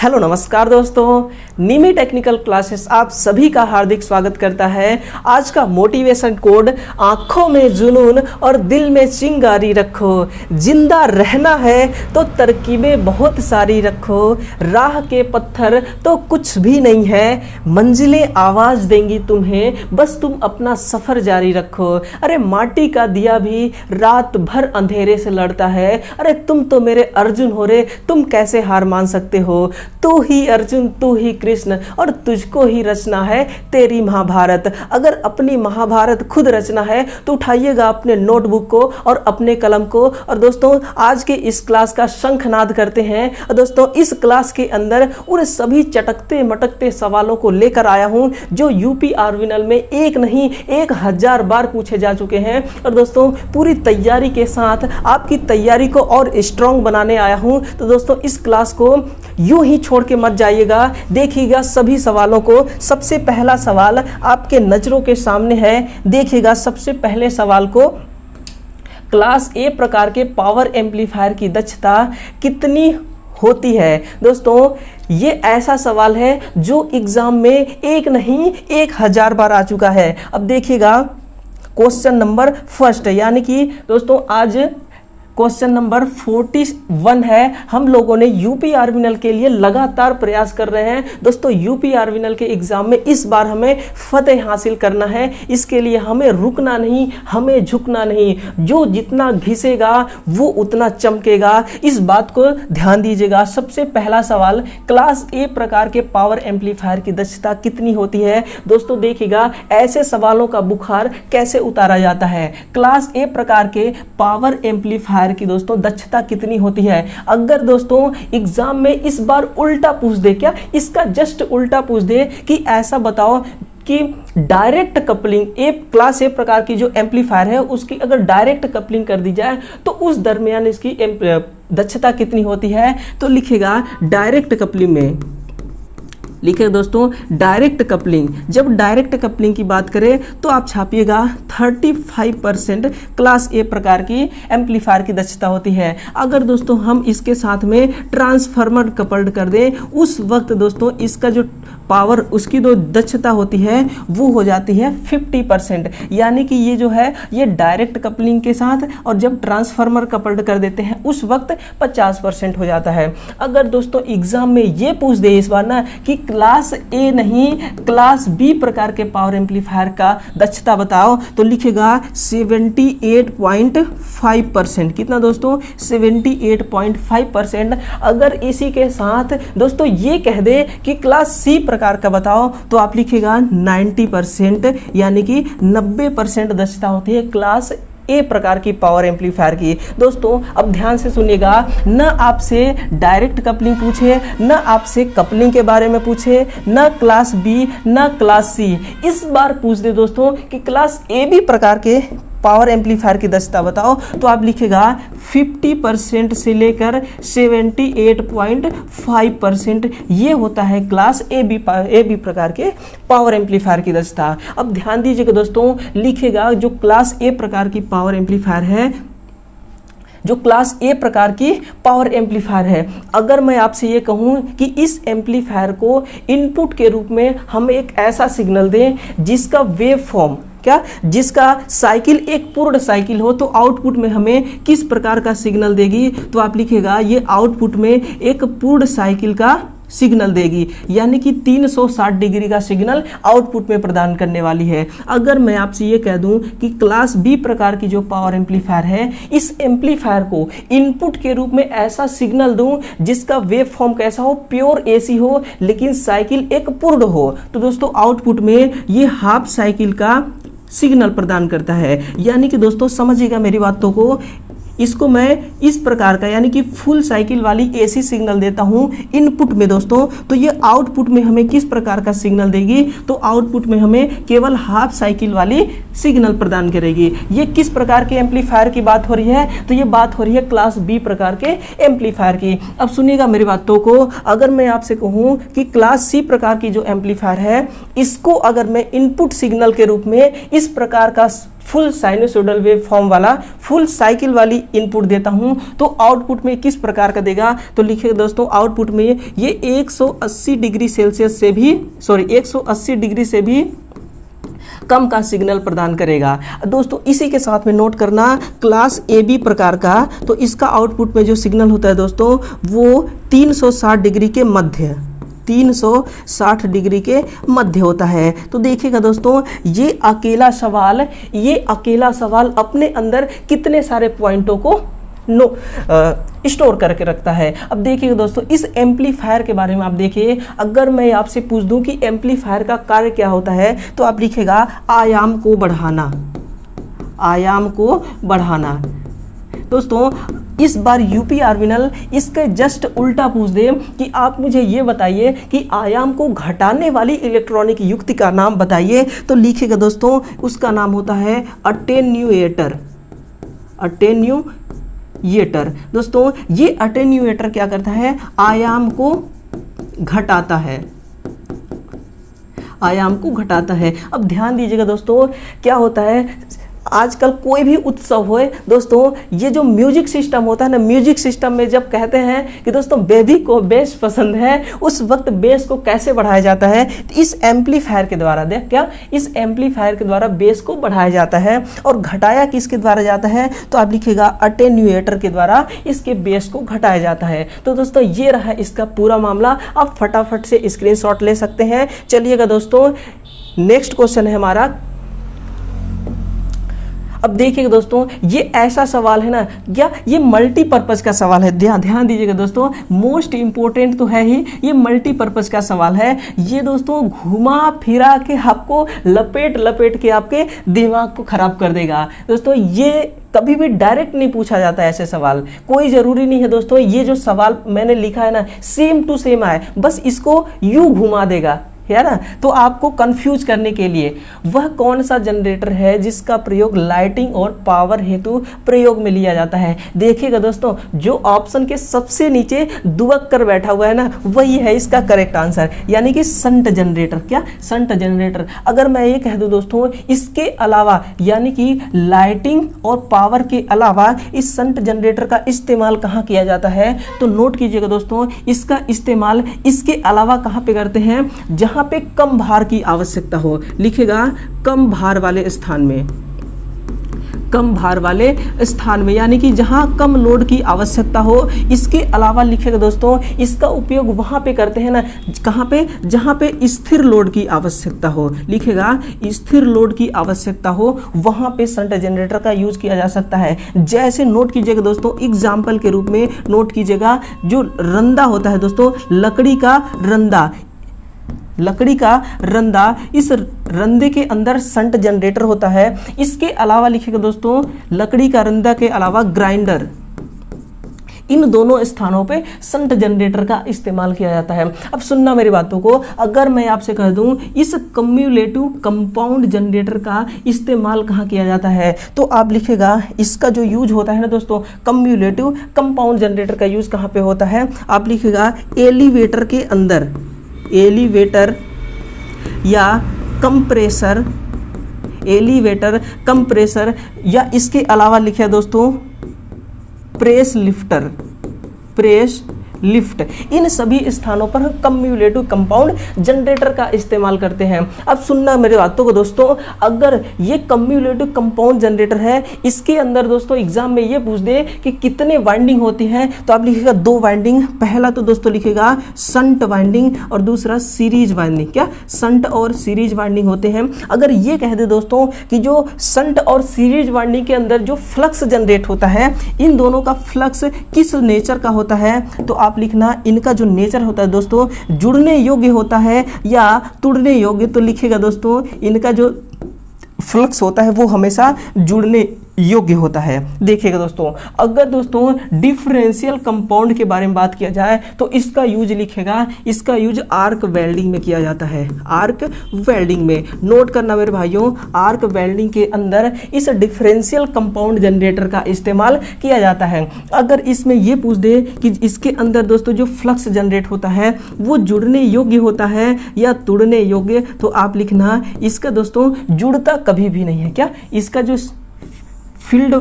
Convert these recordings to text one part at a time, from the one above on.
Hello नमस्कार दोस्तों, निमी technical classes आप सभी का हार्दिक स्वागत करता है। आज का मोटिवेशन कोड आंखों में जुनून और दिल में चिंगारी रखो। जिंदा रहना है तो तरकीबें बहुत सारी रखो। राह के पत्थर तो कुछ भी नहीं है, मंजिलें आवाज देंगी तुम्हें, बस तुम अपना सफर जारी रखो। अरे माटी का दिया भी रात भर अंधेरे से लड़ता है। अरे तुम तो मेरे अर्जुन हो रे, तुम कैसे हार मान सकते हो। तू ही अर्जुन, तू ही कृष्ण और तुझको ही रचना है तेरी महाभारत। अगर अपनी महाभारत खुद रचना है तो उठाइएगा अपने नोटबुक को और अपने कलम को। और दोस्तों आज के इस क्लास का शंखनाद करते हैं। और दोस्तों इस क्लास के अंदर उन सभी चटकते मटकते सवालों को लेकर आया हूं जो यूपी आर्विनल में एक नहीं 1000 बार पूछे जा चुके हैं। और दोस्तों पूरी तैयारी के साथ आपकी तैयारी को और स्ट्रॉन्ग बनाने आया हूं। तो दोस्तों इस क्लास को यूं ही छोड़ के मत जाइएगा, देखिएगा सभी सवालों को। सबसे पहला सवाल आपके नजरों के सामने है, देखिएगा सबसे पहले सवाल को। क्लास ए प्रकार के पावर एम्पलीफायर की दक्षता कितनी होती है। दोस्तों ये ऐसा सवाल है जो एग्जाम में एक नहीं 1000 बार आ चुका है। अब देखिएगा क्वेश्चन नंबर फर्स्ट, यानी कि दोस्तों आज क्वेश्चन नंबर 41 है। हम लोगों ने यूपी आर्विनल के लिए लगातार प्रयास कर रहे हैं। दोस्तों यूपी आर्विनल के एग्जाम में इस बार हमें फतेह हासिल करना है। इसके लिए हमें रुकना नहीं, हमें झुकना नहीं। जो जितना घिसेगा वो उतना चमकेगा, इस बात को ध्यान दीजिएगा। सबसे पहला सवाल, क्लास ए प्रकार के पावर एम्पलीफायर की दक्षता कितनी होती है। दोस्तों देखिएगा ऐसे सवालों का बुखार कैसे उतारा जाता है। क्लास ए प्रकार के पावर एम्पलीफायर की दोस्तों दक्षता कितनी होती है। अगर दोस्तों एग्जाम में इस बार उल्टा पूछ दे, क्या इसका जस्ट उल्टा पूछ दे कि ऐसा बताओ कि डायरेक्ट कपलिंग क्लास ए प्रकार की जो एम्पलीफायर है उसकी अगर डायरेक्ट कपलिंग कर दी जाए तो उस दरमियान इसकी दक्षता कितनी होती है। तो लिखेगा डायरेक्ट कपलिंग में, लिखे दोस्तों डायरेक्ट कपलिंग। जब डायरेक्ट कपलिंग की बात करें तो आप छापिएगा 35% क्लास ए प्रकार की एम्पलीफायर की दक्षता होती है। अगर दोस्तों हम इसके साथ में ट्रांसफार्मर कपल्ड कर दें उस वक्त दोस्तों इसका जो पावर उसकी जो दक्षता होती है वो हो जाती है 50%। यानी कि ये जो है ये डायरेक्ट कपलिंग के साथ, और जब ट्रांसफार्मर कपल्ड कर देते हैं उस वक्त 50% हो जाता है। अगर दोस्तों एग्जाम में ये पूछ दे इस बार ना कि क्लास ए नहीं क्लास बी प्रकार के पावर एम्पलीफायर का दक्षता बताओ, तो लिखेगा 78.5%। कितना दोस्तों 78.5%। अगर इसी के साथ दोस्तों ये कह दे कि क्लास सी प्रकार का बताओ तो आप लिखेगा 90%, यानी कि 90% दक्षता होती है क्लास ए प्रकार की पावर एम्पलीफायर की। दोस्तों अब ध्यान से सुनिएगा, न आपसे डायरेक्ट कपलिंग पूछे, न आपसे कपलिंग के बारे में पूछे, न क्लास बी न क्लास सी। इस बार पूछ दे दोस्तों कि क्लास ए बी प्रकार के पावर एम्पलीफायर की दक्षता बताओ, तो आप लिखेगा 50% से लेकर 78.5%। ये होता है क्लास ए बी प्रकार के पावर एम्पलीफायर की दक्षता। अब ध्यान दीजिएगा दोस्तों, लिखेगा जो क्लास ए प्रकार की पावर एम्पलीफायर है, जो क्लास ए प्रकार की पावर एम्पलीफायर है, अगर मैं आपसे ये कहूँ कि इस एम्पलीफायर को इनपुट के रूप में हम एक ऐसा सिग्नल दें जिसका वेव फॉर्म जिसका साइकिल एक पूर्ण साइकिल हो, तो आउटपुट में हमें किस प्रकार का सिग्नल देगी। तो आप लिखेगा ये आउटपुट में एक पूर्ण साइकिल का सिग्नल देगी, यानी कि 360 डिग्री का सिग्नल आउटपुट में प्रदान करने वाली है। अगर मैं आपसे ये कह दूं कि क्लास बी प्रकार की जो पावर एम्पलीफायर है, इस एम्पलीफायर को इनपुट के रूप में ऐसा सिग्नल दूं जिसका वेव फॉर्म कैसा हो, प्योर एसी हो, लेकिन साइकिल एक पूर्ण हो, तो दोस्तों आउटपुट में ये हाफ साइकिल का सिग्नल प्रदान करता है। यानी कि दोस्तों समझिएगा मेरी बातों को, इसको मैं इस प्रकार का यानी कि फुल साइकिल वाली एसी सिग्नल देता हूं इनपुट में दोस्तों, तो ये आउटपुट में हमें किस प्रकार का सिग्नल देगी, तो आउटपुट में हमें केवल हाफ साइकिल वाली सिग्नल प्रदान करेगी। ये किस प्रकार के एम्पलीफायर की बात हो रही है, तो ये बात हो रही है क्लास बी प्रकार के एम्पलीफायर की। अब सुनिएगा मेरी बातों को, अगर मैं आपसे कहूं कि क्लास सी प्रकार की जो एम्पलीफायर है इसको अगर मैं इनपुट सिग्नल के रूप में इस प्रकार का फुल साइनोसॉइडल वेव फॉर्म वाला फुल साइकिल वाली इनपुट देता हूं तो आउटपुट में किस प्रकार का देगा, तो लिखिएगा दोस्तों आउटपुट में ये 180 डिग्री सेल्सियस से भी 180 डिग्री से भी कम का सिग्नल प्रदान करेगा। दोस्तों इसी के साथ में नोट करना क्लास ए बी प्रकार का, तो इसका आउटपुट में जो सिग्नल होता है दोस्तों वो 360 डिग्री के मध्य 360 डिग्री के मध्य होता है। तो देखिएगा दोस्तों ये अकेला सवाल अपने अंदर कितने सारे पॉइंटों को स्टोर करके रखता है। अब देखिए दोस्तों इस एम्पलीफायर के बारे में आप देखिए, अगर मैं आपसे पूछ दूं कि एम्पलीफायर का कार्य क्या होता है तो आप लिखेगा आयाम को बढ़ाना। दोस्तों इस बार यूपी आर्विनल इसके जस्ट उल्टा पूछ दे कि आप मुझे ये बताइए कि आयाम को घटाने वाली इलेक्ट्रॉनिक युक्ति का नाम बताइए, तो लिखिएगा दोस्तों उसका नाम होता है अटेन्यूएटर। दोस्तों ये अटेन्यूएटर क्या करता है, आयाम को घटाता है। अब ध्यान दीजिएगा दोस्तों क्या होता है, आजकल कोई भी उत्सव होए दोस्तों ये जो म्यूजिक सिस्टम होता है ना, म्यूजिक सिस्टम में जब कहते हैं कि दोस्तों बेबी को बेस पसंद है, उस वक्त बेस को कैसे बढ़ाया जाता है, इस एम्पलीफायर के द्वारा इस एम्पलीफायर के द्वारा बेस को बढ़ाया जाता है। और घटाया किसके द्वारा जाता है, तो आप लिखिएगा अटेन्यूएटर के द्वारा इसके बेस को घटाया जाता है। तो दोस्तों ये रहा इसका पूरा मामला, आप फटाफट से स्क्रीनशॉट ले सकते हैं। चलिएगा दोस्तों नेक्स्ट क्वेश्चन है हमारा। अब देखिएगा दोस्तों ये ऐसा सवाल है ना, क्या ये मल्टीपर्पज का सवाल है, ध्यान दीजिएगा दोस्तों, मोस्ट इंपॉर्टेंट तो है ही, ये मल्टीपर्पज का सवाल है। ये दोस्तों घुमा फिरा के आपको लपेट के आपके दिमाग को खराब कर देगा। दोस्तों ये कभी भी डायरेक्ट नहीं पूछा जाता ऐसे सवाल, कोई ज़रूरी नहीं है दोस्तों ये जो सवाल मैंने लिखा है ना सेम टू सेम आए, बस इसको यूँ घुमा देगा है ना। तो आपको कंफ्यूज करने के लिए वह कौन सा जनरेटर है जिसका प्रयोग लाइटिंग और पावर हेतु प्रयोग में लिया जाता है। देखिएगा दोस्तों जो ऑप्शन के सबसे नीचे दुबक कर बैठा हुआ है ना वही है इसका करेक्ट आंसर, यानी कि शंट जनरेटर। अगर मैं ये कह दूं दोस्तों इसके अलावा यानी कि लाइटिंग और पावर के अलावा इस शंट जनरेटर का इस्तेमाल कहाँ किया जाता है, तो नोट कीजिएगा दोस्तों इसका इस्तेमाल इसके अलावा कहाँ पे करते हैं, जहां पे कम भार की आवश्यकता हो। लिखेगा कम भार वाले स्थान में यानी कि जहां कम लोड की आवश्यकता हो। इसके अलावा लिखेगा दोस्तों इसका उपयोग वहां पे करते हैं ना, कहां पे, जहां पे स्थिर लोड की आवश्यकता हो। लिखेगा स्थिर लोड की आवश्यकता हो वहां पे शंट जनरेटर का यूज किया जा सकता है। जैसे नोट कीजिएगा दोस्तों एग्जाम्पल के रूप में नोट कीजिएगा, जो रंदा होता है दोस्तों, लकड़ी का रंदा, इस रंदे के अंदर शंट जनरेटर होता है। इसके अलावा लिखेगा दोस्तों लकड़ी का रंदा के अलावा ग्राइंडर, इन दोनों स्थानों पे शंट जनरेटर का इस्तेमाल किया जाता है। अब सुनना मेरी बातों को, अगर मैं आपसे कह दूं इस कम्युलेटिव कंपाउंड जनरेटर का इस्तेमाल कहाँ किया जाता है, तो आप लिखेगा इसका जो यूज होता है ना दोस्तों, कम्युलेटिव कंपाउंड जनरेटर का यूज कहाँ पे होता है, आप लिखेगा एलिवेटर के अंदर, एलिवेटर या कंप्रेसर, या इसके अलावा लिखा दोस्तों प्रेस लिफ्ट, इन सभी स्थानों पर कम्युलेटिव कंपाउंड जनरेटर का इस्तेमाल करते हैं। अब सुनना मेरी बातों को दोस्तों, अगर ये कम्युलेटिव कंपाउंड जनरेटर है, इसके अंदर दोस्तों एग्जाम में ये पूछ दे कि कितने वाइंडिंग होती हैं, तो आप लिखिएगा 2 वाइंडिंग। पहला तो दोस्तों लिखिएगा शंट वाइंडिंग और दूसरा सीरीज वाइंडिंग। क्या शंट और सीरीज वाइंडिंग होते हैं। अगर ये कह दे दोस्तों कि जो शंट और सीरीज वाइंडिंग के अंदर जो फ्लक्स जनरेट होता है, इन दोनों का फ्लक्स किस नेचर का होता है, तो आप लिखना इनका जो नेचर होता है दोस्तों जुड़ने योग्य होता है या तुड़ने योग्य। तो लिखेगा दोस्तों इनका जो फ्लक्स होता है वो हमेशा जुड़ने योग्य होता है। देखिएगा दोस्तों, अगर दोस्तों डिफरेंशियल कंपाउंड के बारे में बात किया जाए तो इसका यूज लिखेगा, इसका यूज आर्क वेल्डिंग में किया जाता है। आर्क वेल्डिंग में नोट करना मेरे भाइयों, आर्क वेल्डिंग के अंदर इस डिफरेंशियल कंपाउंड जनरेटर का इस्तेमाल किया जाता है। अगर इसमें यह पूछ दे कि इसके अंदर दोस्तों जो फ्लक्स जनरेट होता है वो जुड़ने योग्य होता है या तोड़ने योग्य, तो आप लिखना इसका दोस्तों जुड़ता कभी भी नहीं है। क्या इसका जो फील्ड,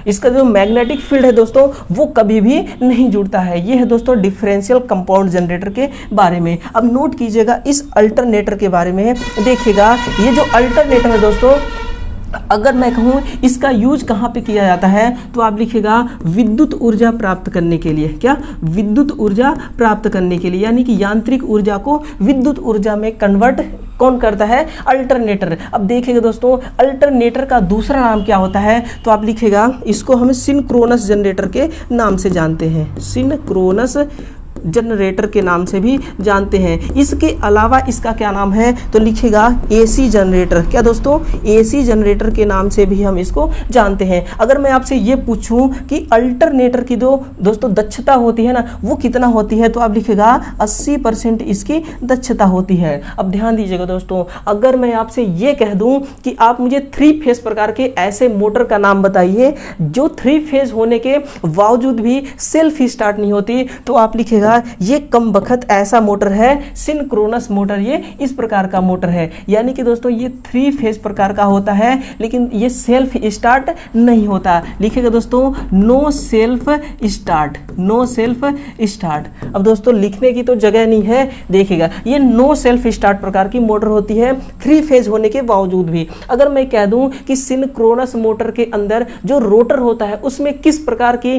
इसका जो मैग्नेटिक फील्ड है दोस्तों वो कभी भी नहीं जुड़ता है। ये है दोस्तों डिफरेंशियल कंपाउंड जनरेटर के बारे में। अब नोट कीजिएगा इस अल्टरनेटर के बारे में। देखिएगा ये जो अल्टरनेटर है दोस्तों, अगर मैं कहूँ इसका यूज कहाँ पे किया जाता है तो आप लिखिएगा विद्युत ऊर्जा प्राप्त करने के लिए। क्या? विद्युत ऊर्जा प्राप्त करने के लिए, यानी कि यांत्रिक ऊर्जा को विद्युत ऊर्जा में कन्वर्ट कौन करता है? अल्टरनेटर। अब देखिएगा दोस्तों अल्टरनेटर का दूसरा नाम क्या होता है तो आप लिखिएगा, इसको हम सिंक्रोनस जनरेटर के नाम से जानते हैं। सिंक्रोनस जनरेटर के नाम से भी जानते हैं। इसके अलावा इसका क्या नाम है तो लिखिएगा एसी जनरेटर। क्या दोस्तों? एसी जनरेटर के नाम से भी हम इसको जानते हैं। अगर मैं आपसे ये पूछूं कि अल्टरनेटर की जो दोस्तों दक्षता होती है ना वो कितना होती है तो आप लिखिएगा 80% इसकी दक्षता होती है। अब ध्यान दीजिएगा दोस्तों, अगर मैं आपसे ये कह दूं कि आप मुझे 3 फेज प्रकार के ऐसे मोटर का नाम बताइए जो 3 फेज होने के बावजूद भी सेल्फ स्टार्ट नहीं होती, तो आप लिखिएगा ये कम बखत ऐसा मोटर है सिंक्रोनस मोटर। ये इस प्रकार का मोटर है, यानी कि दोस्तों ये 3 फेज प्रकार का होता है लेकिन ये सेल्फ स्टार्ट नहीं होता। लिखिएगा दोस्तों no self start, no self start. अब दोस्तों लिखने की तो जगह नहीं है, देखिएगा ये नो सेल्फ स्टार्ट प्रकार की मोटर होती है 3 फेज होने के बावजूद भी। अगर मैं कह दूं कि सिंक्रोनस मोटर के अंदर जो रोटर होता है उसमें किस प्रकार की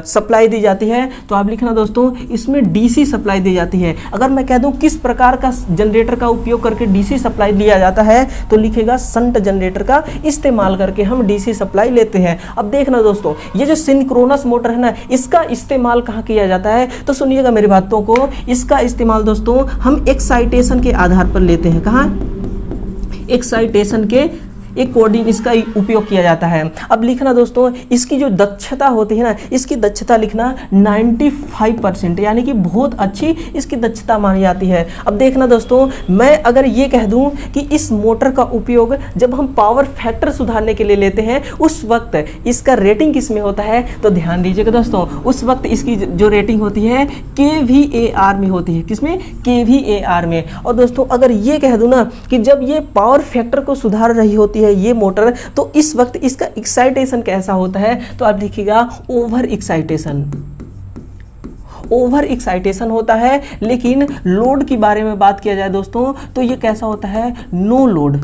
सप्लाई दी जाती है तो आप लिखना दोस्तों इसमें डीसी सप्लाई दी जाती है। अगर मैं कह दूं किस प्रकार का जनरेटर का उपयोग करके डीसी सप्लाई लिया जाता है तो लिखेगा शंट जनरेटर का इस्तेमाल करके हम डीसी सप्लाई लेते हैं। अब देखना दोस्तों ये जो सिंक्रोनस मोटर है ना इसका इस्तेमाल कहाँ किया जाता है तो सुनिएगा मेरी बातों को। इसका इस्तेमाल दोस्तों हम एक्साइटेशन के आधार पर लेते हैं। कहाँ? एक्साइटेशन के अकॉर्डिंग इसका उपयोग किया जाता है। अब लिखना दोस्तों इसकी जो दक्षता होती है ना इसकी दक्षता लिखना 95%, यानी कि बहुत अच्छी इसकी दक्षता मानी जाती है। अब देखना दोस्तों मैं अगर ये कह दूं कि इस मोटर का उपयोग जब हम पावर फैक्टर सुधारने के लिए लेते हैं उस वक्त इसका रेटिंग किस में होता है तो ध्यान दीजिएगा दोस्तों उस वक्त इसकी जो रेटिंग होती है kVAR में होती है। किसमें? kVAR में। और दोस्तों अगर ये कह दूं ना कि जब ये पावर फैक्टर को सुधार रही होती है ये मोटर तो इस वक्त इसका एक्साइटेशन कैसा होता है तो आप लिखिएगा ओवर एक्साइटेशन। ओवर एक्साइटेशन होता है। लेकिन लोड के बारे में बात किया जाए दोस्तों तो ये कैसा होता है? No load.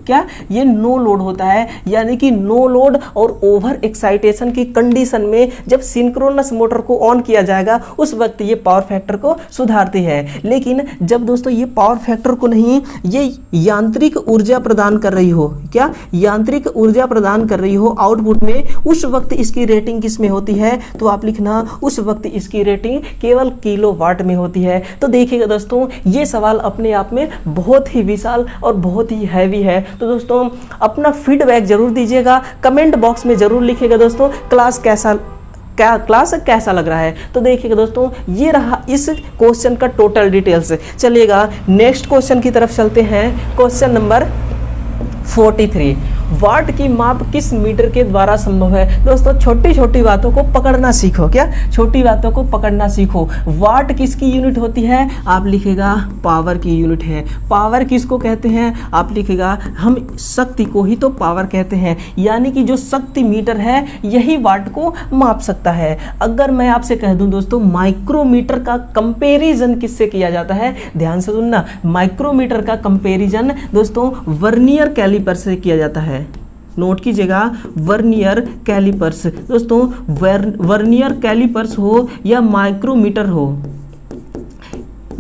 क्या? ये नो लोड होता है, यानी कि नो लोड और ओवर एक्साइटेशन की कंडीशन में जब सिंक्रोनस मोटर को ऑन किया जाएगा उस वक्त ये पावर फैक्टर को सुधारती है। लेकिन जब दोस्तों ये पावर फैक्टर को नहीं, ये यांत्रिक ऊर्जा प्रदान कर रही हो, क्या? यांत्रिक ऊर्जा प्रदान कर रही हो आउटपुट में, उस वक्त इसकी रेटिंग किस में होती है तो आप लिखना उस वक्त इसकी रेटिंग केवल किलोवाट में होती है। तो देखिएगा दोस्तों ये सवाल अपने आप में बहुत ही विशाल और बहुत ही हैवी है। तो दोस्तों अपना फीडबैक जरूर दीजिएगा, कमेंट बॉक्स में जरूर लिखिएगा दोस्तों क्लास कैसा लग रहा है। तो देखिएगा दोस्तों ये रहा इस क्वेश्चन का टोटल डिटेल्स। चलिएगा नेक्स्ट क्वेश्चन की तरफ चलते हैं। क्वेश्चन नंबर 43, वाट की माप किस मीटर के द्वारा संभव है। दोस्तों छोटी छोटी बातों को पकड़ना सीखो। क्या? छोटी बातों को पकड़ना सीखो। वाट किसकी यूनिट होती है आप लिखेगा पावर की यूनिट है। पावर किसको कहते हैं आप लिखेगा हम शक्ति को ही तो पावर कहते हैं, यानी कि जो शक्ति मीटर है यही वाट को माप सकता है। अगर मैं आपसे कह दूं दोस्तों माइक्रोमीटर का कंपेरिजन किससे किया जाता है, ध्यान से सुनना, माइक्रोमीटर का कंपेरिजन दोस्तों वर्नियर कैलिपर से किया जाता है। नोट कीजिएगा वर्नियर कैलिपर्स। दोस्तों वर्नियर कैलिपर्स हो या माइक्रोमीटर हो,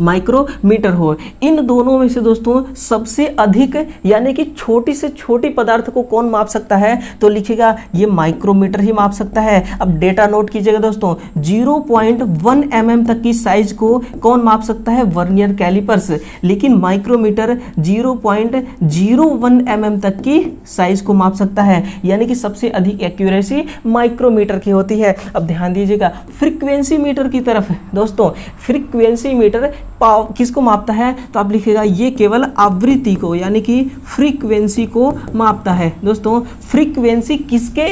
माइक्रोमीटर हो। इन दोनों में से दोस्तों सबसे अधिक यानी कि छोटी से छोटी पदार्थ को कौन माप सकता है, तो लिखिएगा ये माइक्रोमीटर ही माप सकता है। अब डेटा नोट कीजिएगा दोस्तों, 0.1 mm तक की साइज को कौन माप सकता है, वर्नियर कैलिपर्स, लेकिन माइक्रोमीटर 0.01 mm तक की साइज को माप सकता है, यानी कि सबसे अधिक एक्यूरेसी माइक्रोमीटर की होती है। अब ध्यान दीजिएगा फ्रीक्वेंसी मीटर की तरफ दोस्तों, फ्रीक्वेंसी मीटर किसको मापता है, तो आप लिखिएगा ये केवल आवृत्ति को यानी कि फ्रीक्वेंसी को मापता है। दोस्तों फ्रीक्वेंसी किसके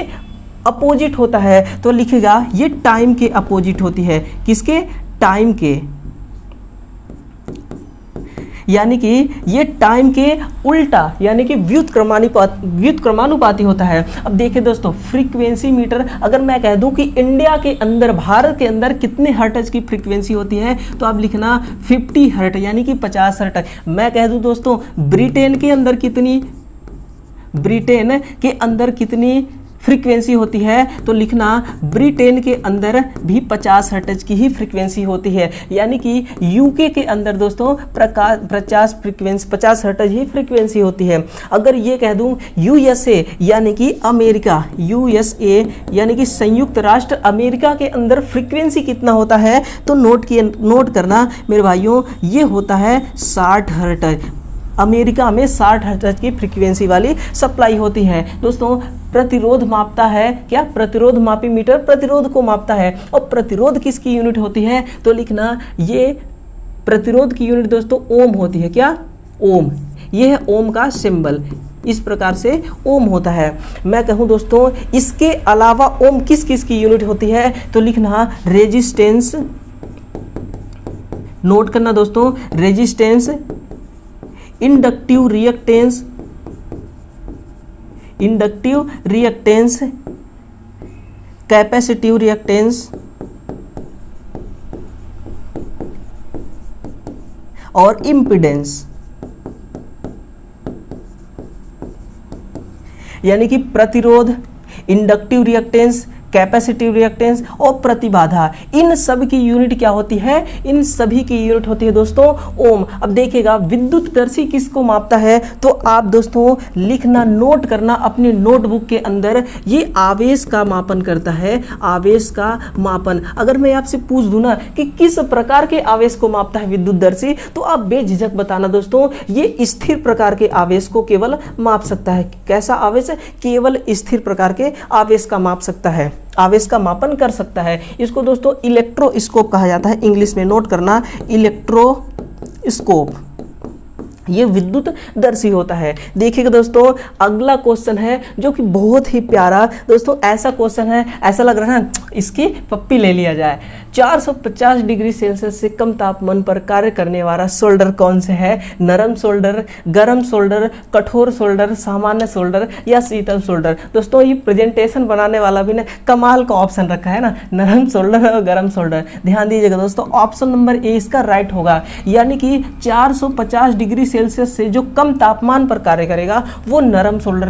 अपोजिट होता है, तो लिखिएगा ये टाइम के अपोजिट होती है। किसके, टाइम के, यानी कि ये टाइम के उल्टा यानी कि व्युत्क्रमानुपाती होता है। अब देखिए दोस्तों फ्रीक्वेंसी मीटर, अगर मैं कह दूं कि इंडिया के अंदर, भारत के अंदर कितने हर्ट्ज की फ्रीक्वेंसी होती है, तो आप लिखना 50 हर्ट्ज यानी कि 50 हर्ट्ज। मैं कह दूं दोस्तों ब्रिटेन के अंदर कितनी फ्रीक्वेंसी होती है, तो लिखना ब्रिटेन के अंदर भी 50 हर्ट्ज की ही फ्रीक्वेंसी होती है, यानी कि यूके के अंदर दोस्तों 50 हर्ट्ज ही फ्रीक्वेंसी होती है। अगर ये कह दूं यूएसए यानी कि अमेरिका, यूएसए यानी कि संयुक्त राष्ट्र अमेरिका के अंदर फ्रीक्वेंसी कितना होता है, तो नोट करना मेरे भाइयों, ये होता है 60 हर्ट्ज। अमेरिका में 60 हर्ट्ज की फ्रीक्वेंसी वाली सप्लाई होती है। दोस्तों प्रतिरोध मापता है क्या, प्रतिरोध मापी मीटर प्रतिरोध को मापता है। और प्रतिरोध किसकी यूनिट होती है, तो लिखना ये प्रतिरोध की यूनिट दोस्तों ओम होती है। क्या, ओम, ये है ओम का सिंबल, इस प्रकार से ओम होता है। मैं कहूँ दोस्तों इसके अलावा ओम किस किस की यूनिट होती है, तो लिखना रेजिस्टेंस, नोट करना दोस्तों, resistance, inductive reactance, capacitive reactance और इम्पीडेंस। यानी कि प्रतिरोध, इंडक्टिव रिएक्टेंस, कैपेसिटिव रिएक्टेंस और प्रतिबाधा, इन सब की यूनिट क्या होती है, इन सभी की यूनिट होती है दोस्तों ओम। अब देखिएगा विद्युतदर्शी किसको मापता है, तो आप दोस्तों लिखना, नोट करना अपनी नोटबुक के अंदर, ये आवेश का मापन करता है, आवेश का मापन। अगर मैं आपसे पूछ दूं ना कि किस प्रकार के आवेश को मापता है विद्युतदर्शी, तो आप बेझिझक बताना दोस्तों, ये स्थिर प्रकार के आवेश को केवल माप सकता है। कैसा आवेश, केवल स्थिर प्रकार के आवेश का माप सकता है, आवेश का मापन कर सकता है। इसको दोस्तों इलेक्ट्रोस्कोप कहा जाता है, इंग्लिश में नोट करना, इलेक्ट्रोस्कोप, ये विद्युतदर्शी होता है। देखिएगा दोस्तों अगला क्वेश्चन है जो कि बहुत ही प्यारा दोस्तों, ऐसा क्वेश्चन है ऐसा लग रहा है ना इसकी पप्पी ले लिया जाए। 450 डिग्री सेल्सियस से कम तापमान पर कार्य करने वाला सोल्डर कौन से है, नरम सोल्डर, गरम सोल्डर, कठोर सोल्डर, सामान्य सोल्डर या शीतल सोल्डर। दोस्तों ये प्रेजेंटेशन बनाने वाला भी ना कमाल का ऑप्शन रखा है ना, नरम सोल्डर और गरम सोल्डर। ध्यान दीजिएगा दोस्तों ऑप्शन नंबर ए इसका राइट होगा, यानी कि 450 डिग्री सेल्सियस से जो कम तापमान पर कार्य करेगा वो नरम सोल्डर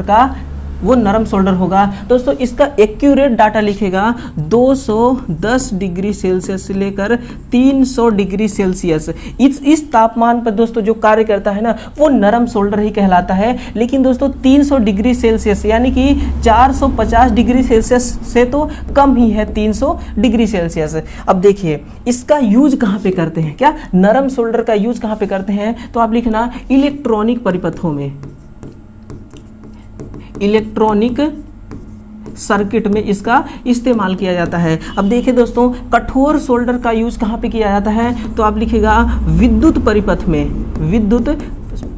होगा। दोस्तों इसका एक्यूरेट डाटा लिखेगा 210 डिग्री सेल्सियस से लेकर 300 डिग्री सेल्सियस, इस तापमान पर दोस्तों जो कार्य करता है ना वो नरम सोल्डर ही कहलाता है। लेकिन दोस्तों 300 डिग्री सेल्सियस यानी कि 450 डिग्री सेल्सियस से तो कम ही है 300 डिग्री सेल्सियस। अब देखिए इसका यूज कहाँ पे करते हैं, क्या नरम सोल्डर का यूज कहाँ पे करते हैं, तो आप लिखना इलेक्ट्रॉनिक परिपथों में, इलेक्ट्रॉनिक सर्किट में इसका इस्तेमाल किया जाता है। अब देखिए दोस्तों कठोर सोल्डर का यूज कहाँ पे किया जाता है, तो आप लिखिएगा विद्युत परिपथ में, विद्युत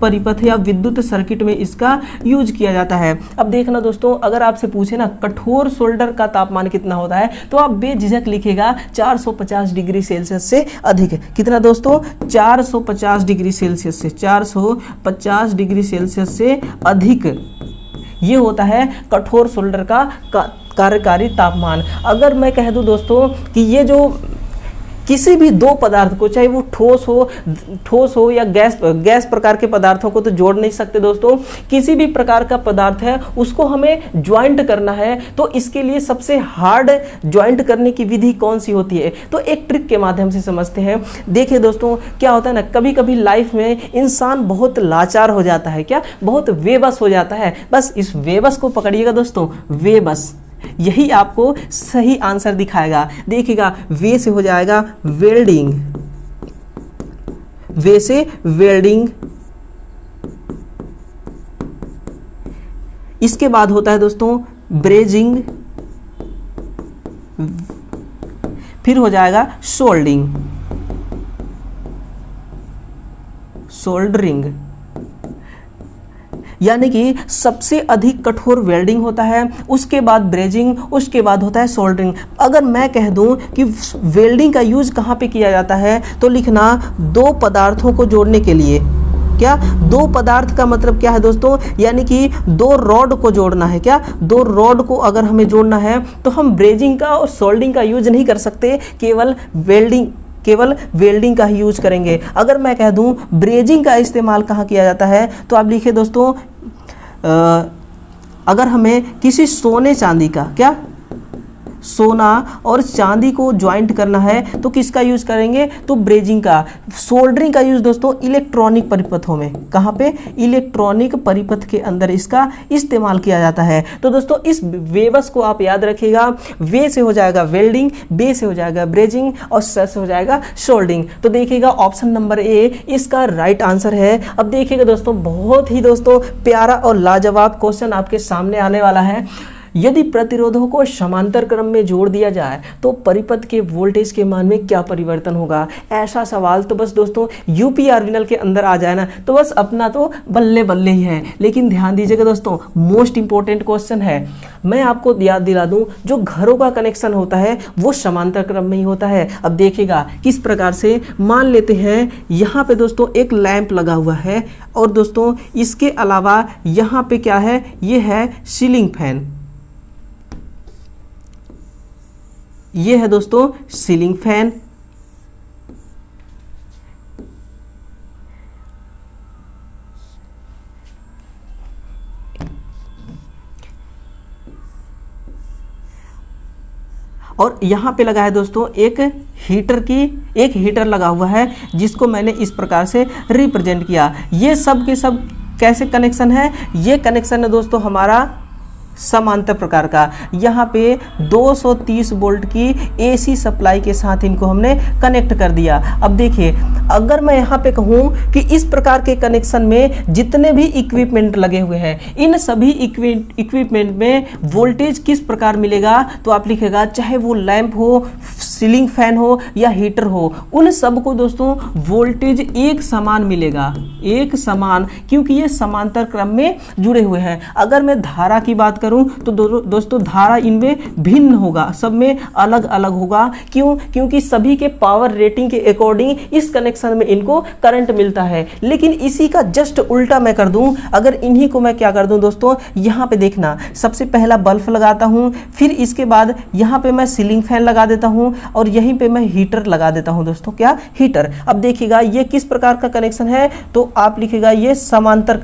परिपथ या विद्युत सर्किट में इसका यूज किया जाता है। अब देखना दोस्तों अगर आपसे पूछे ना कठोर सोल्डर का तापमान कितना होता है, तो आप बेझिझक लिखिएगा 450 डिग्री सेल्सियस से अधिक। कितना दोस्तों, 450 डिग्री सेल्सियस से, 450 डिग्री सेल्सियस से अधिक, ये होता है कठोर सोल्डर का कार्यकारी तापमान। अगर मैं कह दूं दोस्तों कि ये जो किसी भी दो पदार्थ को, चाहे वो ठोस हो या गैस प्रकार के पदार्थों को तो जोड़ नहीं सकते दोस्तों। किसी भी प्रकार का पदार्थ है उसको हमें ज्वाइंट करना है, तो इसके लिए सबसे हार्ड ज्वाइंट करने की विधि कौन सी होती है, तो एक ट्रिक के माध्यम से समझते हैं। देखिए दोस्तों, क्या होता है ना, कभी कभी लाइफ में इंसान बहुत लाचार हो जाता है, क्या बहुत बेबस हो जाता है। बस इस बेबस को पकड़िएगा दोस्तों, बेबस, यही आपको सही आंसर दिखाएगा। देखिएगा, वे से हो जाएगा वेल्डिंग, वे से वेल्डिंग, इसके बाद होता है दोस्तों ब्रेजिंग, फिर हो जाएगा सोल्डिंग, सोल्डरिंग, यानी कि सबसे अधिक कठोर वेल्डिंग होता है, उसके बाद ब्रेजिंग, उसके बाद होता है सोल्डरिंग। अगर मैं कह दूं कि वेल्डिंग का यूज कहां पे किया जाता है, तो लिखना दो पदार्थों को जोड़ने के लिए। क्या दो पदार्थ का मतलब क्या है दोस्तों, यानी कि दो रॉड को जोड़ना है। क्या दो रॉड को अगर हमें जोड़ना है तो हम ब्रेजिंग का और सोल्डिंग का यूज नहीं कर सकते, केवल वेल्डिंग का ही यूज करेंगे। अगर मैं कह दूं ब्रेजिंग का इस्तेमाल कहाँ किया जाता है, तो आप लिखिए दोस्तों, अगर हमें किसी सोने चांदी का, क्या सोना और चांदी को ज्वाइंट करना है तो किसका यूज करेंगे, तो ब्रेजिंग का। सोल्डरिंग का यूज दोस्तों इलेक्ट्रॉनिक परिपथों में, कहाँ पे, इलेक्ट्रॉनिक परिपथ के अंदर इसका इस्तेमाल किया जाता है। तो दोस्तों इस वेबस को आप याद रखिएगा, वे से हो जाएगा वेल्डिंग, बे से हो जाएगा ब्रेजिंग और स से हो जाएगा सोल्डरिंग। तो देखिएगा ऑप्शन नंबर ए इसका राइट आंसर है। अब देखिएगा दोस्तों, बहुत ही दोस्तों प्यारा और लाजवाब क्वेश्चन आपके सामने आने वाला है। यदि प्रतिरोधों को समांतर क्रम में जोड़ दिया जाए तो परिपथ के वोल्टेज के मान में क्या परिवर्तन होगा। ऐसा सवाल तो बस दोस्तों यूपी आर्विनल के अंदर आ जाए ना, तो बस अपना तो बल्ले बल्ले ही है। लेकिन ध्यान दीजिएगा दोस्तों, मोस्ट इंपॉर्टेंट क्वेश्चन है। मैं आपको याद दिला दूं, जो घरों का कनेक्शन होता है वो समांतर क्रम में ही होता है। अब देखिएगा किस प्रकार से, मान लेते हैं यहाँ पे दोस्तों एक लैंप लगा हुआ है, और दोस्तों इसके अलावा यहाँ पे क्या है, ये है सीलिंग फैन, ये है दोस्तों सीलिंग फैन। और यहां पे लगा है दोस्तों एक हीटर लगा हुआ है, जिसको मैंने इस प्रकार से रिप्रेजेंट किया। ये सब के सब कैसे कनेक्शन है, ये कनेक्शन है दोस्तों हमारा समांतर प्रकार का। यहाँ पे 230 वोल्ट की एसी सप्लाई के साथ इनको हमने कनेक्ट कर दिया। अब देखिए, अगर मैं यहाँ पे कहूँ कि इस प्रकार के कनेक्शन में जितने भी इक्विपमेंट लगे हुए हैं, इन सभी इक्विपमेंट में वोल्टेज किस प्रकार मिलेगा, तो आप लिखेगा चाहे वो लैंप हो, सीलिंग फैन हो या हीटर हो, उन सबको दोस्तों वोल्टेज एक समान मिलेगा, एक समान, क्योंकि ये समांतर क्रम में जुड़े हुए हैं। अगर मैं धारा की बात करूं तो दोस्तों धारा इनमें भिन्न होगा, सब में अलग अलग होगा। क्यों? क्योंकि सभी के पावर रेटिंग के अकॉर्डिंग इस कनेक्शन में इनको करंट मिलता है। लेकिन इसी का जस्ट उल्टा मैं कर दूं, अगर इन्हीं को मैं क्या कर दूं दोस्तों, यहां पे देखना, सबसे पहला बल्ब लगाता हूं, फिर इसके बाद यहां पे मैं सीलिंग फैन लगा देता हूं, और यहीं पे मैं हीटर लगा देता हूं दोस्तों, क्या हीटर। अब देखिएगा ये किस प्रकार का कनेक्शन है, तो आप लिखिएगा ये समांतर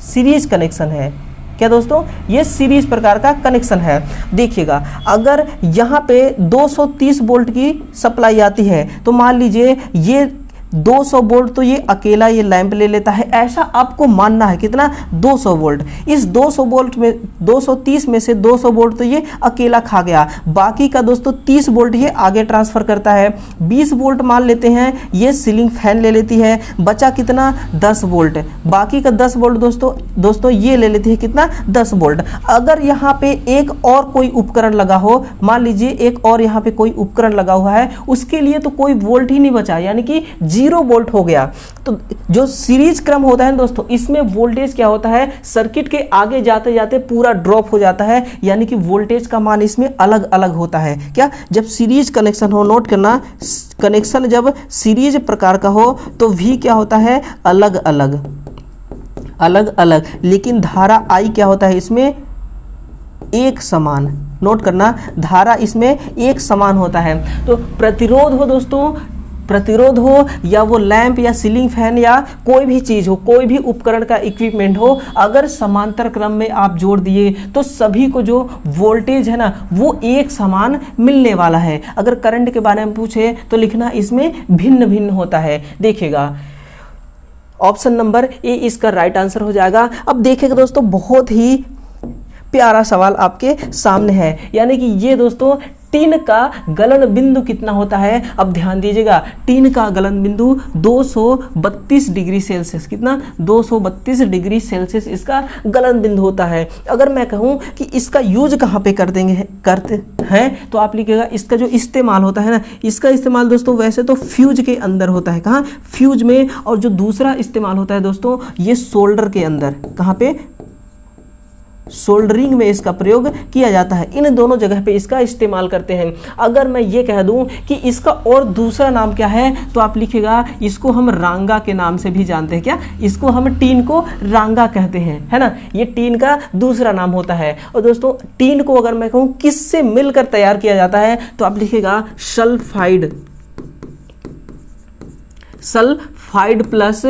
सीरीज कनेक्शन है। क्या दोस्तों, ये सीरीज प्रकार का कनेक्शन है। देखिएगा अगर यहाँ पे 230 वोल्ट की सप्लाई आती है, तो मान लीजिए ये 200 वोल्ट तो ये अकेला ये लैंप ले लेता है, ऐसा आपको मानना है। कितना? 200 वोल्ट। इस 200 वोल्ट में 230 में से 200 वोल्ट तो ये अकेला खा गया, बाकी का दोस्तों 30 वोल्ट ये आगे ट्रांसफर करता है। 20 वोल्ट मान लेते हैं ये सीलिंग फैन ले लेती है, बचा कितना? 10 वोल्ट। बाकी का 10 वोल्ट दोस्तों ये ले लेती है कितना? 10 वोल्ट। अगर यहाँ पे एक और कोई उपकरण लगा हो, मान लीजिए एक और यहाँ पे कोई उपकरण लगा हुआ है, उसके लिए तो कोई वोल्ट ही नहीं बचा, यानी कि 0 वोल्ट हो गया। तो जो सीरीज क्रम होता है दोस्तों, इसमें वोल्टेज क्या होता है, सर्किट के आगे जाते जाते पूरा ड्रॉप हो जाता है, यानी कि वोल्टेज का मान इसमें अलग अलग होता है। क्या? जब सीरीज कनेक्शन हो, नोट करना, कनेक्शन जब सीरीज प्रकार का हो तो भी क्या होता है, अलग अलग। लेकिन धारा आई क्या होता है इसमें, एक समान, नोट करना, धारा इसमें एक समान होता है। तो प्रतिरोध हो दोस्तों, प्रतिरोध हो या वो लैंप या सीलिंग फैन या कोई भी चीज़ हो, कोई भी उपकरण का इक्विपमेंट हो, अगर समांतर क्रम में आप जोड़ दिए तो सभी को जो वोल्टेज है ना वो एक समान मिलने वाला है। अगर करंट के बारे में पूछे तो लिखना इसमें भिन्न भिन्न होता है। देखिएगा ऑप्शन नंबर ए इसका राइट आंसर हो जाएगा। अब देखिएगा दोस्तों, बहुत ही प्यारा सवाल आपके सामने है, यानी कि ये दोस्तों टीन का गलन बिंदु कितना होता है। अब ध्यान दीजिएगा, टीन का गलन बिंदु 232 डिग्री सेल्सियस, कितना 232 डिग्री सेल्सियस इसका गलन बिंदु होता है। अगर मैं कहूँ कि इसका यूज कहाँ पे करते हैं तो आप लिखिएगा इसका जो इस्तेमाल होता है ना, इसका इस्तेमाल दोस्तों वैसे तो फ्यूज के अंदर होता है, कहाँ, फ्यूज में। और जो दूसरा इस्तेमाल होता है दोस्तों ये सोल्डर के अंदर, कहाँ पे, सोल्डरिंग में इसका प्रयोग किया जाता है। इन दोनों जगह पे इसका इस्तेमाल करते हैं। अगर मैं ये कह दूं कि इसका और दूसरा नाम क्या है तो आप लिखिएगा इसको हम रांगा के नाम से भी जानते हैं। क्या, इसको हम टीन को रांगा कहते हैं, है ना, ये टीन का दूसरा नाम होता है। और दोस्तों टीन को अगर मैं कहूँ किससे मिलकर तैयार किया जाता है तो आप लिखिएगा सल्फाइड, सल्फाइड प्लस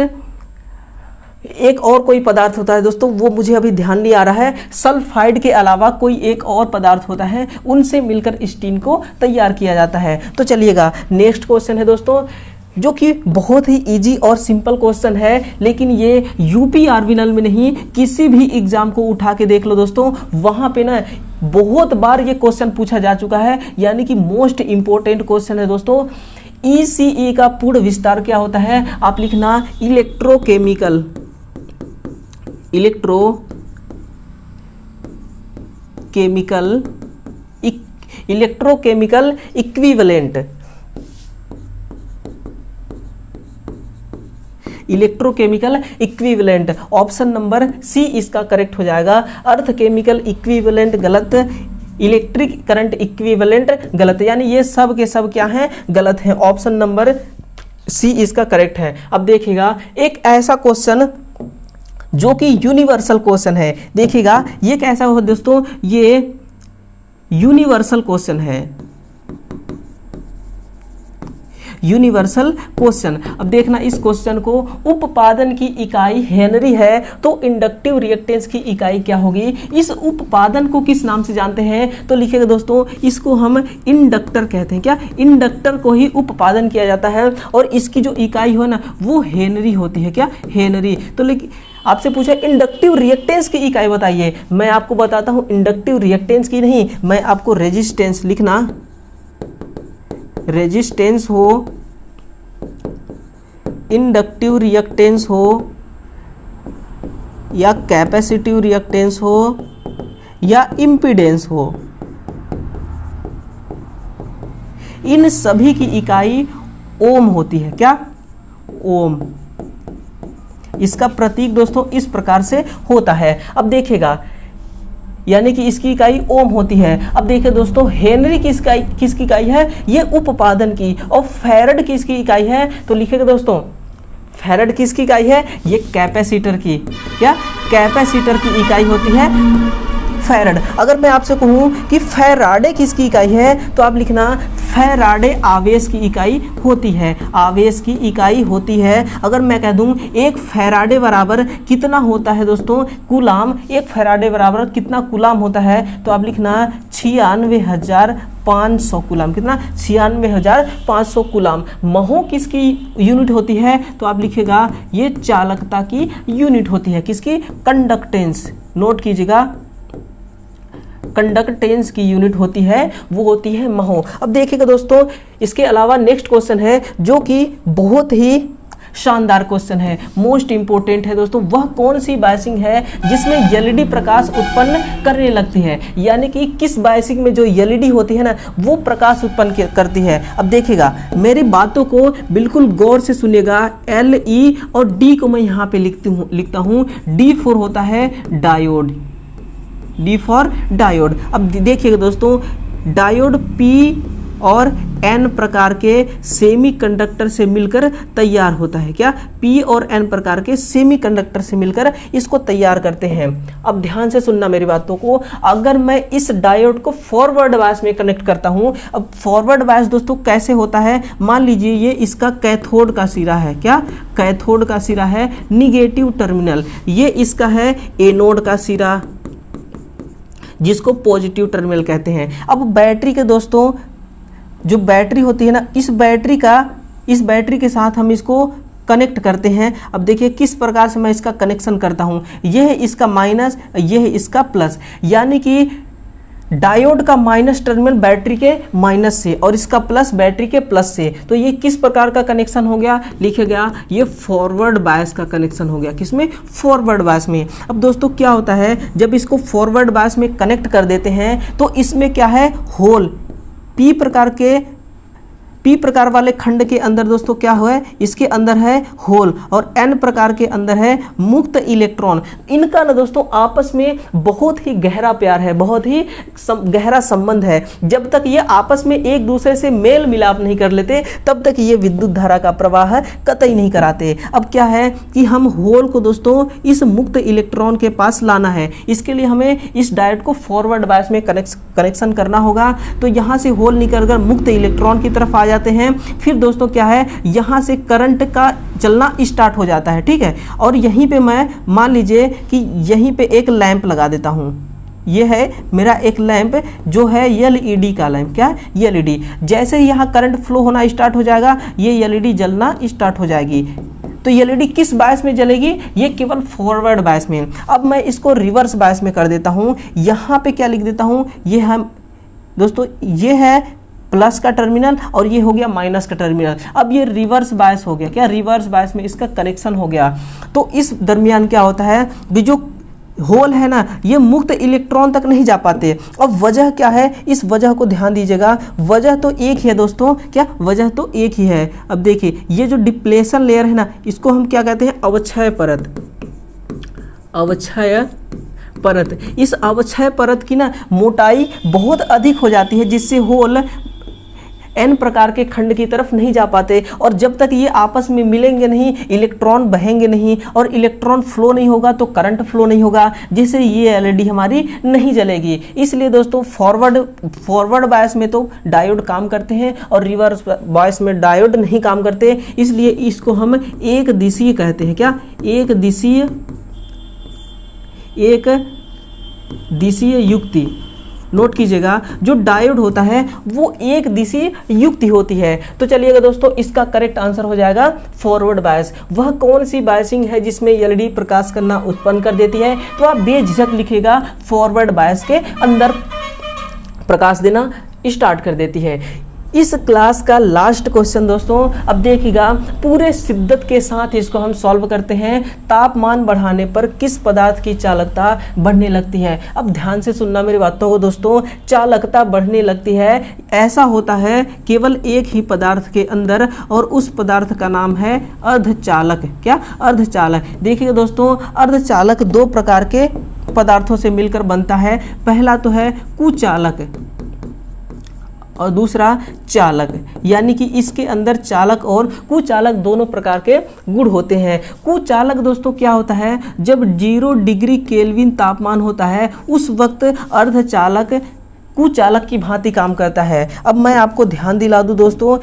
एक और कोई पदार्थ होता है दोस्तों, वो मुझे अभी ध्यान नहीं आ रहा है। सल्फाइड के अलावा कोई एक और पदार्थ होता है, उनसे मिलकर इस टीन को तैयार किया जाता है। तो चलिएगा नेक्स्ट क्वेश्चन है दोस्तों, जो कि बहुत ही इजी और सिंपल क्वेश्चन है, लेकिन ये यूपी आरविनल में नहीं, किसी भी एग्जाम को उठा के देख लो दोस्तों, वहां पे ना बहुत बार ये क्वेश्चन पूछा जा चुका है, यानी कि मोस्ट इंपॉर्टेंट क्वेश्चन है दोस्तों। ईसीई का पूर्ण विस्तार क्या होता है, आप लिखना electrochemical, electrochemical equivalent, electrochemical equivalent, option number C इसका करेक्ट हो जाएगा। अर्थ केमिकल इक्विवेलेंट गलत, इलेक्ट्रिक करंट इक्विवेलेंट गलत, यानी ये सब के सब क्या हैं, गलत हैं। ऑप्शन नंबर सी इसका करेक्ट है। अब देखिएगा एक ऐसा क्वेश्चन जो कि यूनिवर्सल क्वेश्चन है, देखिएगा ये कैसा हो दोस्तों, ये यूनिवर्सल क्वेश्चन है, यूनिवर्सल क्वेश्चन। अब देखना इस क्वेश्चन को, उत्पादन की इकाई हेनरी है तो इंडक्टिव रिएक्टेंस की इकाई क्या होगी। इस उत्पादन को किस नाम से जानते हैं तो लिखिएगा दोस्तों इसको हम इंडक्टर कहते हैं। क्या, इंडक्टर को ही उत्पादन किया जाता है और इसकी जो इकाई हो ना वो हेनरी होती है। क्या, हेनरी। तो लेकिन आपसे पूछा इंडक्टिव रिएक्टेंस की इकाई बताइए, मैं आपको बताता हूं इंडक्टिव रिएक्टेंस की नहीं, मैं आपको रेजिस्टेंस, लिखना रेजिस्टेंस हो, इंडक्टिव रिएक्टेंस हो या कैपेसिटिव रिएक्टेंस हो या इम्पीडेंस हो, इन सभी की इकाई ओम होती है। क्या, ओम। इसका प्रतीक दोस्तों इस प्रकार से होता है। अब देखिएगा, यानी कि इसकी इकाई ओम होती है। अब देखिए दोस्तों हेनरी किसकी इकाई है, ये उत्पादन की, और फैरड किसकी इकाई है तो लिखिएगा दोस्तों फैरड किसकी इकाई है, ये कैपेसिटर की। क्या, कैपेसिटर की इकाई होती है फैरड। अगर मैं आपसे कहूं कि फैराडे किसकी इकाई है तो आप लिखना फैराडे आवेश की इकाई होती है, आवेश की इकाई होती है। अगर मैं कह दूं एक फैराडे बराबर कितना होता है दोस्तों, कूलाम, एक फैराडे बराबर कितना कूलाम होता है तो आप लिखना 96,500 कूलाम। कितना, 96,500 कूलाम। महो किसकी यूनिट होती है तो आप लिखिएगा ये चालकता की यूनिट होती है। किसकी, कंडक्टेंस, नोट कीजिएगा, कंडक्टेंस की यूनिट होती है वो होती है महो। अब देखिएगा दोस्तों इसके अलावा नेक्स्ट क्वेश्चन है जो कि बहुत ही शानदार क्वेश्चन है, मोस्ट इंपोर्टेंट है दोस्तों। वह कौन सी बायसिंग है जिसमें एलईडी प्रकाश उत्पन्न करने लगती है, यानी कि किस बायसिंग में जो एलईडी होती है ना वो प्रकाश उत्पन्न करती है। अब देखिएगा मेरी बातों को बिल्कुल गौर से सुनिएगा, एल ई और डी को मैं यहाँ पे लिखता हूँ। डी फॉर होता है डायोड, डी फॉर डायोड। अब देखिएगा दोस्तों डायोड पी और N प्रकार के सेमीकंडक्टर से मिलकर तैयार होता है। क्या? P और N प्रकार के सेमीकंडक्टर से मिलकर इसको तैयार करते हैं। अब ध्यान से सुनना मेरी बातों को। अगर मैं इस डायोड को फॉरवर्ड बायस में कनेक्ट करता हूं, अब फॉरवर्ड बायस दोस्तों कैसे होता है, मान लीजिए ये इसका कैथोड का सिरा है। क्या? कैथोड का सिरा है, निगेटिव टर्मिनल। ये इसका है एनोड का सिरा, जिसको पॉजिटिव टर्मिनल कहते हैं। अब बैटरी के दोस्तों, जो बैटरी होती है ना, इस बैटरी के साथ हम इसको कनेक्ट करते हैं। अब देखिए किस प्रकार से मैं इसका कनेक्शन करता हूं। यह है इसका माइनस, यह है इसका प्लस, यानी कि डायोड का माइनस टर्मिनल बैटरी के माइनस से और इसका प्लस बैटरी के प्लस से। तो ये किस प्रकार का कनेक्शन हो गया, लिखे गया ये फॉरवर्ड बायस का कनेक्शन हो गया। किसमें? फॉरवर्ड बायस में। अब दोस्तों क्या होता है, जब इसको फॉरवर्ड बायस में कनेक्ट कर देते हैं तो इसमें क्या है, होल पी प्रकार वाले खंड के अंदर दोस्तों क्या है, इसके अंदर है होल, और एन प्रकार के अंदर है मुक्त इलेक्ट्रॉन। इनका ना दोस्तों आपस में बहुत ही गहरा प्यार है, बहुत ही गहरा संबंध है। जब तक ये आपस में एक दूसरे से मेल मिलाप नहीं कर लेते तब तक ये विद्युत धारा का प्रवाह कतई नहीं कराते। अब क्या है कि हम होल को दोस्तों इस मुक्त इलेक्ट्रॉन के पास लाना है। इसके लिए हमें इस डायोड को फॉरवर्ड बायस में कनेक्शन करना होगा। तो यहाँ से होल निकलकर मुक्त इलेक्ट्रॉन की तरफ आ जाते हैं। फिर दोस्तों क्या है, यहां से करंट का चलना स्टार्ट हो जाता है। ठीक है, और यहीं पे मैं मान लीजिए कि यहीं पे एक लैंप लगा देता हूं। ये है मेरा एक लैंप जो है एलईडी का लैंप। क्या? एलईडी। जैसे ही यहाँ करंट फ्लो होना स्टार्ट हो जाएगा, ये एलईडी जलना स्टार्ट हो जाएगी। तो एलईडी किस बायस में जलेगी, ये केवल फॉरवर्ड बायस में। अब मैं इसको रिवर्स बायस में कर देता हूं। यहाँ पे क्या लिख देता हूं, ये हम दोस्तों ये है प्लस का टर्मिनल और ये हो गया माइनस का टर्मिनल। अब ये रिवर्स बायस हो गया। क्या? रिवर्स बायस में इसका कनेक्शन हो गया। तो इस दरमियान क्या होता है, जो होल है ना, ये मुक्त इलेक्ट्रॉन तक नहीं जा पाते। अब वजह क्या है, इस वजह को ध्यान दीजिएगा। वजह तो एक ही है दोस्तों। क्या? वजह तो एक ही है। अब देखिए ये जो डिप्लेशन लेयर है ना, इसको हम क्या कहते हैं, अवक्षय परत। अवक्षय परत। इस अवक्षय परत की ना मोटाई बहुत अधिक हो जाती है, जिससे होल एन प्रकार के खंड की तरफ नहीं जा पाते। और जब तक ये आपस में मिलेंगे नहीं, इलेक्ट्रॉन बहेंगे नहीं, और इलेक्ट्रॉन फ्लो नहीं होगा तो करंट फ्लो नहीं होगा, जिससे ये एलईडी हमारी नहीं जलेगी। इसलिए दोस्तों फॉरवर्ड बायस में तो डायोड काम करते हैं और रिवर्स बायस में डायोड नहीं काम करते। इसलिए इसको हम एक दिशीय कहते हैं। क्या? एक दिशीय युक्ति। नोट कीजिएगा, जो डायोड होता है वो एक दिशीय युक्ति होती है। तो चलिएगा दोस्तों, इसका करेक्ट आंसर हो जाएगा फॉरवर्ड बायस। वह कौन सी बायसिंग है जिसमें एलईडी प्रकाश करना उत्पन्न कर देती है? तो आप बेझिझक लिखिएगा, फॉरवर्ड बायस के अंदर प्रकाश देना स्टार्ट कर देती है। इस क्लास का लास्ट क्वेश्चन दोस्तों, अब देखिएगा, पूरे शिद्दत के साथ इसको हम सॉल्व करते हैं। तापमान बढ़ाने पर किस पदार्थ की चालकता बढ़ने लगती है? अब ध्यान से सुनना मेरी बातों को दोस्तों। चालकता बढ़ने लगती है, ऐसा होता है केवल एक ही पदार्थ के अंदर, और उस पदार्थ का नाम है अर्धचालक। क्या? अर्धचालक। देखिए दोस्तों, अर्धचालक दो प्रकार के पदार्थों से मिलकर बनता है। पहला तो है कुचालक और दूसरा चालक, यानी कि इसके अंदर चालक और कुचालक दोनों प्रकार के गुण होते हैं। कुचालक दोस्तों क्या होता है, जब 0 डिग्री केल्विन तापमान होता है उस वक्त अर्धचालक कुचालक की भांति काम करता है। अब मैं आपको ध्यान दिला दूं दोस्तों,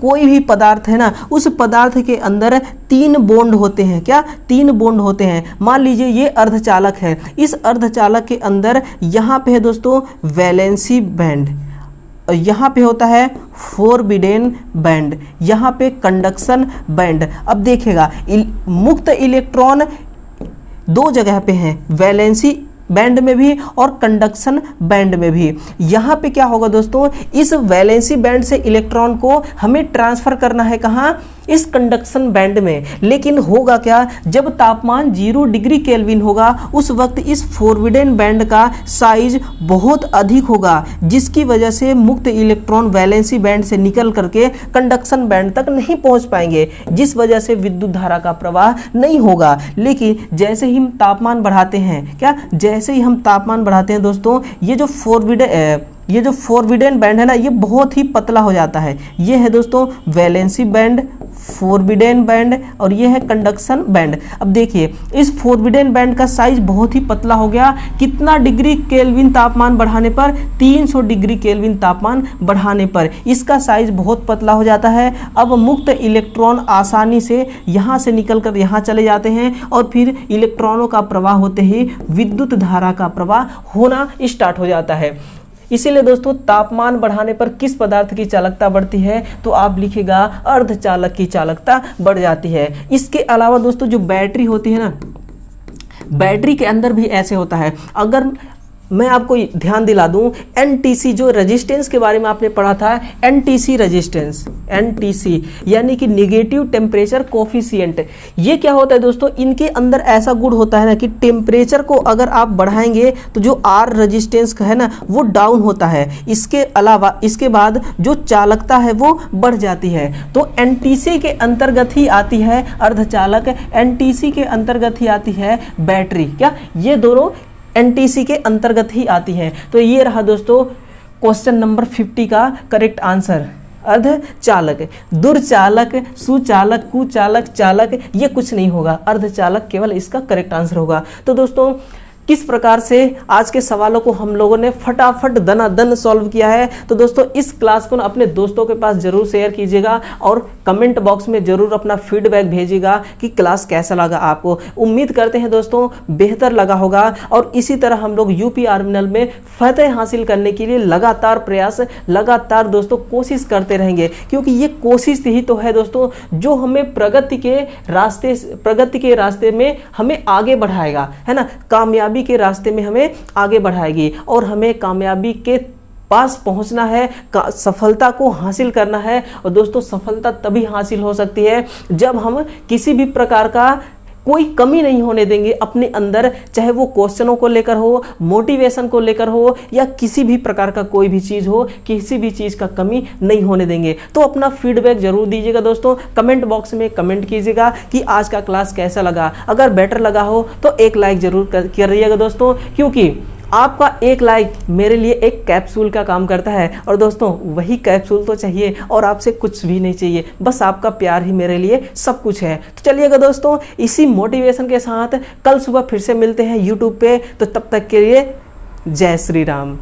कोई भी पदार्थ है ना, उस पदार्थ के अंदर 3 बॉन्ड होते हैं। क्या? 3 बॉन्ड होते हैं। मान लीजिए ये अर्धचालक है, इस अर्धचालक के अंदर यहाँ पे है दोस्तों वैलेंसी बैंड, यहाँ पे होता है फोरबिडेन बैंड, यहाँ पे कंडक्शन बैंड। अब देखिएगा, मुक्त इलेक्ट्रॉन 2 जगह पे हैं, वैलेंसी बैंड में भी और कंडक्शन बैंड में भी। यहाँ पे क्या होगा दोस्तों, इस वैलेंसी बैंड से इलेक्ट्रॉन को हमें ट्रांसफर करना है कहाँ, इस कंडक्शन बैंड में। लेकिन होगा क्या, जब तापमान 0 डिग्री केल्विन होगा उस वक्त इस फोरबिडेन बैंड का साइज बहुत अधिक होगा, जिसकी वजह से मुक्त इलेक्ट्रॉन वैलेंसी बैंड से निकल करके कंडक्शन बैंड तक नहीं पहुंच पाएंगे, जिस वजह से विद्युत धारा का प्रवाह नहीं होगा। लेकिन जैसे ही हम तापमान बढ़ाते हैं, क्या जैसे ही हम तापमान बढ़ाते हैं दोस्तों, ये जो ये जो फोरबिडेन बैंड है ना, ये बहुत ही पतला हो जाता है। ये है दोस्तों वैलेंसी बैंड, फोरबिडेन बैंड, और ये है कंडक्शन बैंड। अब देखिए इस फोरबिडेन बैंड का साइज बहुत ही पतला हो गया। कितना डिग्री केल्विन तापमान बढ़ाने पर? 300 डिग्री केल्विन तापमान बढ़ाने पर इसका साइज बहुत पतला हो जाता है। अब मुक्त इलेक्ट्रॉन आसानी से यहाँ से निकलकर यहाँ चले जाते हैं और फिर इलेक्ट्रॉनों का प्रवाह होते ही विद्युत धारा का प्रवाह होना स्टार्ट हो जाता है। इसीलिए दोस्तों तापमान बढ़ाने पर किस पदार्थ की चालकता बढ़ती है? तो आप लिखिएगा अर्धचालक की चालकता बढ़ जाती है। इसके अलावा दोस्तों जो बैटरी होती है ना, बैटरी के अंदर भी ऐसे होता है। अगर मैं आपको ध्यान दिला दूं, एनटीसी जो रेजिस्टेंस के बारे में आपने पढ़ा था, एनटीसी रेजिस्टेंस, एनटीसी यानी कि नेगेटिव टेम्परेचर कोफिशिएंट। ये क्या होता है दोस्तों? इनके अंदर ऐसा गुण होता है ना कि टेम्परेचर को अगर आप बढ़ाएंगे तो जो आर रेजिस्टेंस का है ना वो डाउन होता है। इसके अलावा इसके बाद जो चालकता है वो बढ़ जाती है। तो एनटीसी के अंतर्गत ही आती है अर्धचालक, एनटीसी के अंतर्गत ही आती है बैटरी। क्या ये दोनों एनटीसी के अंतर्गत ही आती हैं? तो ये रहा दोस्तों क्वेश्चन नंबर 50 का करेक्ट आंसर। अर्धचालक, दुर्चालक, सुचालक, कुचालक, चालक ये कुछ नहीं होगा, अर्धचालक केवल इसका करेक्ट आंसर होगा। तो दोस्तों किस प्रकार से आज के सवालों को हम लोगों ने फटाफट दनादन सॉल्व किया है। तो दोस्तों इस क्लास को ना अपने दोस्तों के पास जरूर शेयर कीजिएगा और कमेंट बॉक्स में जरूर अपना फीडबैक भेजिएगा कि क्लास कैसा लगा आपको। उम्मीद करते हैं दोस्तों बेहतर लगा होगा और इसी तरह हम लोग यूपी आर्मिनल में फतह हासिल करने के लिए लगातार प्रयास, लगातार दोस्तों कोशिश करते रहेंगे, क्योंकि ये कोशिश ही तो है दोस्तों जो हमें प्रगति के रास्ते में हमें आगे बढ़ाएगा, है ना। कामयाबी के रास्ते में हमें आगे बढ़ाएगी और हमें कामयाबी के पास पहुंचना है, सफलता को हासिल करना है। और दोस्तों सफलता तभी हासिल हो सकती है जब हम किसी भी प्रकार का कोई कमी नहीं होने देंगे अपने अंदर, चाहे वो क्वेश्चनों को लेकर हो, मोटिवेशन को लेकर हो, या किसी भी प्रकार का कोई भी चीज़ हो, किसी भी चीज़ का कमी नहीं होने देंगे। तो अपना फीडबैक जरूर दीजिएगा दोस्तों, कमेंट बॉक्स में कमेंट कीजिएगा कि आज का क्लास कैसा लगा। अगर बेटर लगा हो तो एक लाइक जरूर करिएगा दोस्तों, क्योंकि आपका एक लाइक मेरे लिए एक कैप्सूल का काम करता है। और दोस्तों वही कैप्सूल तो चाहिए और आपसे कुछ भी नहीं चाहिए, बस आपका प्यार ही मेरे लिए सब कुछ है। तो चलिएगा दोस्तों इसी मोटिवेशन के साथ कल सुबह फिर से मिलते हैं यूट्यूब पे। तो तब तक के लिए जय श्री राम।